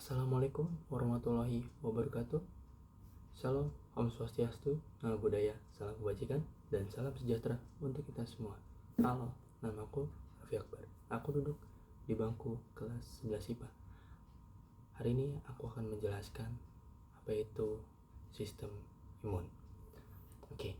Assalamualaikum warahmatullahi wabarakatuh. Shalom, Om Swastiastu, Nama Budaya, Salam Kebajikan, dan salam sejahtera untuk kita semua. Halo, namaku Raffi Akbar. Aku duduk di bangku kelas 11 IPA. Hari ini aku akan menjelaskan apa itu sistem imun. Oke,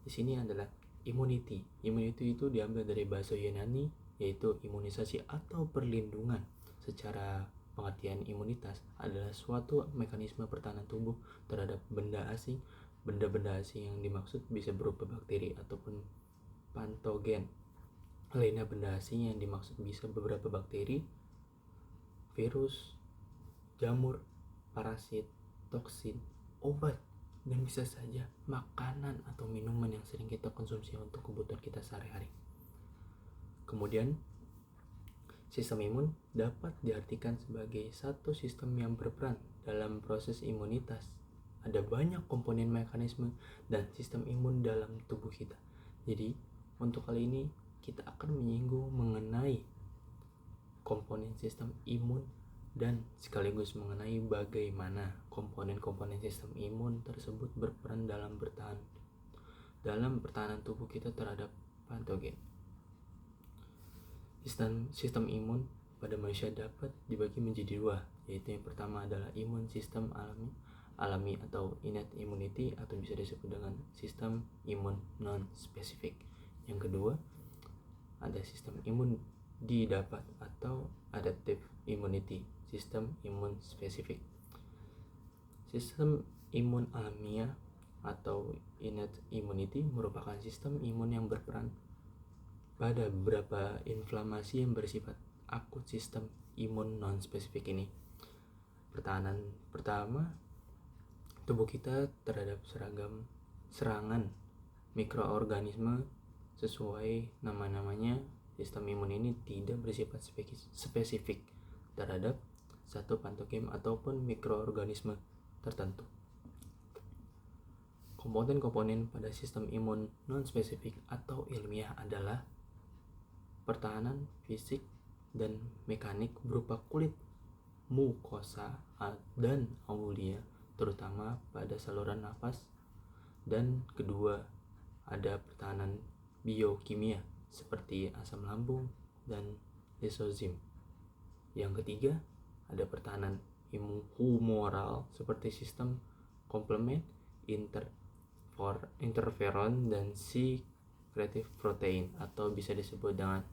di sini adalah immunity. Immunity itu diambil dari bahasa Yunani, yaitu imunisasi atau perlindungan. Secara pengertian imunitas adalah suatu mekanisme pertahanan tubuh terhadap benda asing. Benda-benda asing yang dimaksud bisa berupa bakteri ataupun patogen. Lainnya benda asing yang dimaksud bisa beberapa bakteri, virus, jamur, parasit, toksin, obat, dan bisa saja makanan atau minuman yang sering kita konsumsi untuk kebutuhan kita sehari-hari. Kemudian, sistem imun dapat diartikan sebagai satu sistem yang berperan dalam proses imunitas. Ada banyak komponen mekanisme dan sistem imun dalam tubuh kita. Jadi, untuk kali ini kita akan menyinggung mengenai komponen sistem imun dan sekaligus mengenai bagaimana komponen-komponen sistem imun tersebut berperan dalam pertahanan tubuh kita terhadap patogen. Sistem imun pada manusia dapat dibagi menjadi dua, yaitu yang pertama adalah imun sistem alami atau innate immunity, atau bisa disebut dengan sistem imun non-spesifik. Yang kedua ada sistem imun didapat atau adaptive immunity, sistem imun spesifik. Sistem imun alamiah atau innate immunity merupakan sistem imun yang berperan pada beberapa inflamasi yang bersifat akut. Sistem imun non-spesifik ini pertahanan pertama tubuh kita terhadap serangan mikroorganisme. Sesuai nama-namanya, sistem imun ini tidak bersifat spesifik terhadap satu patogen ataupun mikroorganisme tertentu. Komponen-komponen pada sistem imun non-spesifik atau ilmiah adalah pertahanan fisik dan mekanik berupa kulit, mukosa, dan aulia, terutama pada saluran nafas. Dan kedua, ada pertahanan biokimia seperti asam lambung dan lisozim. Yang ketiga, ada pertahanan humoral seperti sistem komplement, interferon, dan secretive protein atau bisa disebut dengan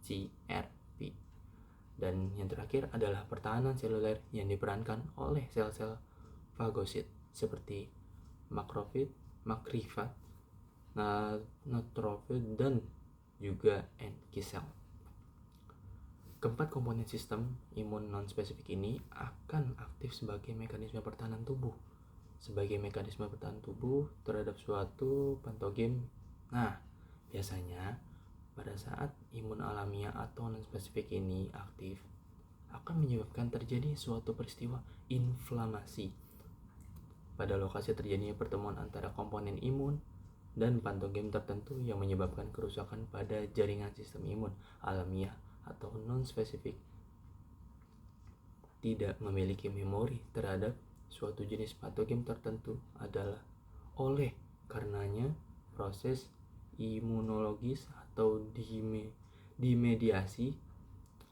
CRP. Dan yang terakhir adalah pertahanan seluler yang diperankan oleh sel-sel fagosit seperti makrifag, neutrofil, dan juga NK cell. Keempat komponen sistem imun non-spesifik ini akan aktif sebagai mekanisme pertahanan tubuh. Sebagai mekanisme pertahanan tubuh terhadap suatu patogen. Nah, biasanya pada saat imun alamiah atau non-spesifik ini aktif, akan menyebabkan terjadi suatu peristiwa inflamasi pada lokasi terjadinya pertemuan antara komponen imun dan patogen tertentu yang menyebabkan kerusakan pada jaringan sistem imun alamiah atau non-spesifik tidak memiliki memori terhadap suatu jenis patogen tertentu adalah oleh karenanya proses imunologis atau dimediasi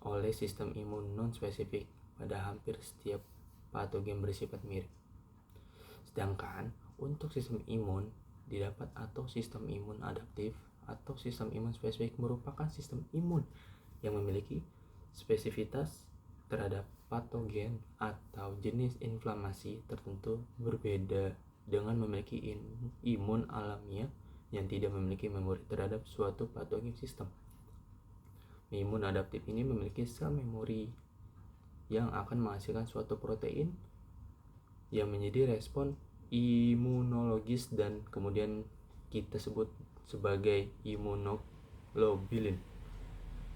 oleh sistem imun non-spesifik pada hampir setiap patogen bersifat mirip. Sedangkan untuk sistem imun didapat atau sistem imun adaptif atau sistem imun spesifik merupakan sistem imun yang memiliki spesifitas terhadap patogen atau jenis inflamasi tertentu, berbeda dengan memiliki imun alamiah yang tidak memiliki memori terhadap suatu patogen sistem. Imun adaptif ini memiliki sel memori yang akan menghasilkan suatu protein yang menjadi respon imunologis dan kemudian kita sebut sebagai imunoglobulin.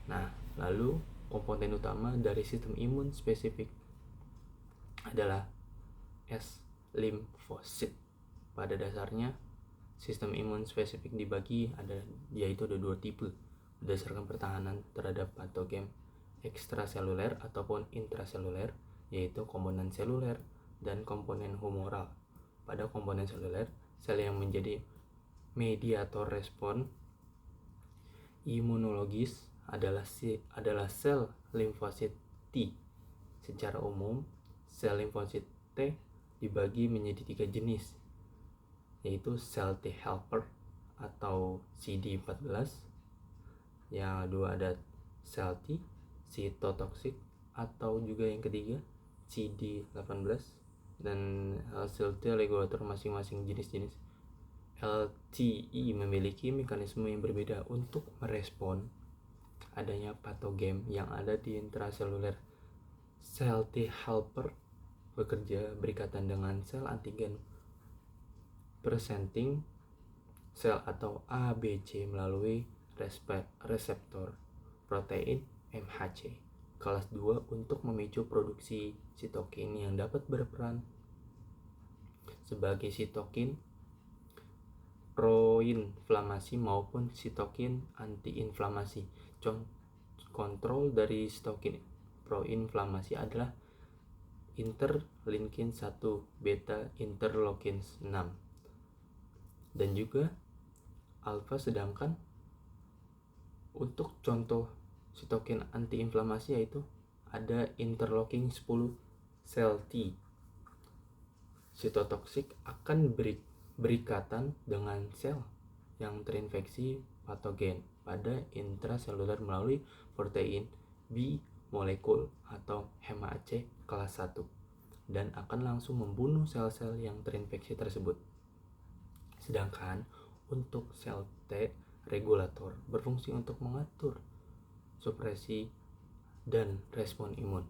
Nah, lalu komponen utama dari sistem imun spesifik adalah S limfosit. Pada dasarnya sistem imun spesifik dibagi yaitu ada dua tipe berdasarkan pertahanan terhadap patogen ekstraseluler ataupun intraseluler. yaitu komponen seluler dan komponen humoral. Pada komponen seluler, sel yang menjadi mediator respon imunologis adalah sel limfosit T. Secara umum, sel limfosit T dibagi menjadi 3 jenis, yaitu sel T helper atau CD14. Yang kedua ada sel T cytotoxic atau juga yang ketiga CD18. Dan sel T regulator masing-masing jenis LTI memiliki mekanisme yang berbeda untuk merespon adanya patogen yang ada di intraseluler. Sel T helper bekerja berikatan dengan sel antigen presenting sel atau ABC melalui reseptor protein MHC kelas 2 untuk memicu produksi sitokin yang dapat berperan sebagai sitokin proinflamasi maupun sitokin antiinflamasi. Kontrol dari sitokin proinflamasi adalah interleukin 1 beta interleukin 6 dan juga alfa. Sedangkan untuk contoh sitokin antiinflamasi yaitu ada interleukin 10 sel T. Cytotoxic akan berikatan dengan sel yang terinfeksi patogen pada intraseluler melalui protein B molekul atau HMAC kelas 1 dan akan langsung membunuh sel-sel yang terinfeksi tersebut. Sedangkan untuk sel T regulator berfungsi untuk mengatur supresi dan respon imun.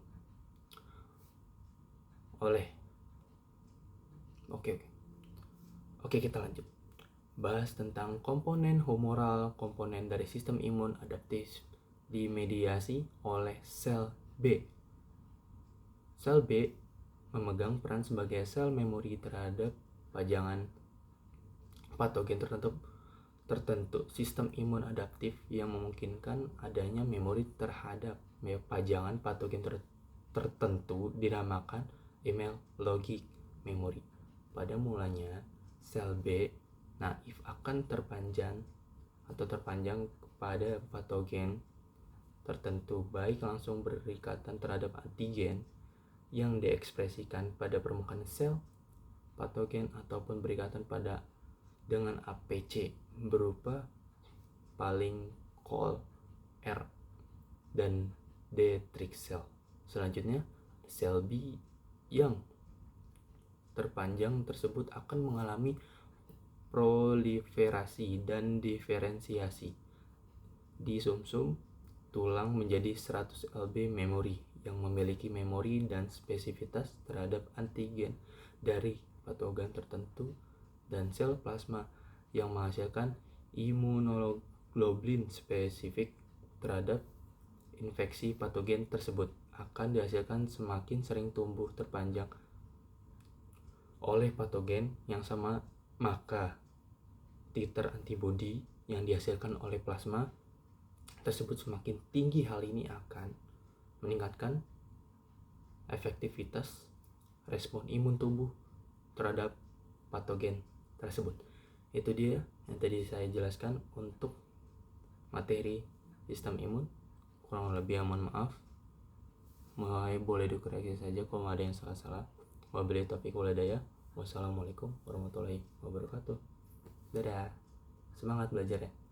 Oke, kita lanjut. Bahas tentang komponen humoral, komponen dari sistem imun adaptif dimediasi oleh sel B. Sel B memegang peran sebagai sel memori terhadap pajangan patogen tertentu. Sistem imun adaptif yang memungkinkan adanya memori terhadap pajangan patogen tertentu dinamakan immunologic memory. Pada mulanya, sel B naif akan terpanjang kepada patogen tertentu, baik langsung berikatan terhadap antigen yang diekspresikan pada permukaan sel patogen ataupun berikatan dengan APC berupa paling call R dan Dietrich cell. Selanjutnya, sel B yang terpanjang tersebut akan mengalami proliferasi dan diferensiasi di sumsum tulang menjadi 100 lb memori yang memiliki memori dan spesifitas terhadap antigen dari patogen tertentu, dan sel plasma yang menghasilkan imunoglobulin spesifik terhadap infeksi patogen tersebut akan dihasilkan semakin sering tumbuh terpanjang oleh patogen yang sama, maka titer antibodi yang dihasilkan oleh plasma tersebut semakin tinggi. Hal ini akan meningkatkan efektivitas respon imun tubuh terhadap patogen tersebut. Itu dia yang tadi saya jelaskan untuk materi sistem imun. Kurang lebih mohon maaf. Boleh dikoreksi saja kalau ada yang salah-salah. Wabillahi taufiq wal hidayah. Wassalamualaikum warahmatullahi wabarakatuh. Dadah. Semangat belajar ya.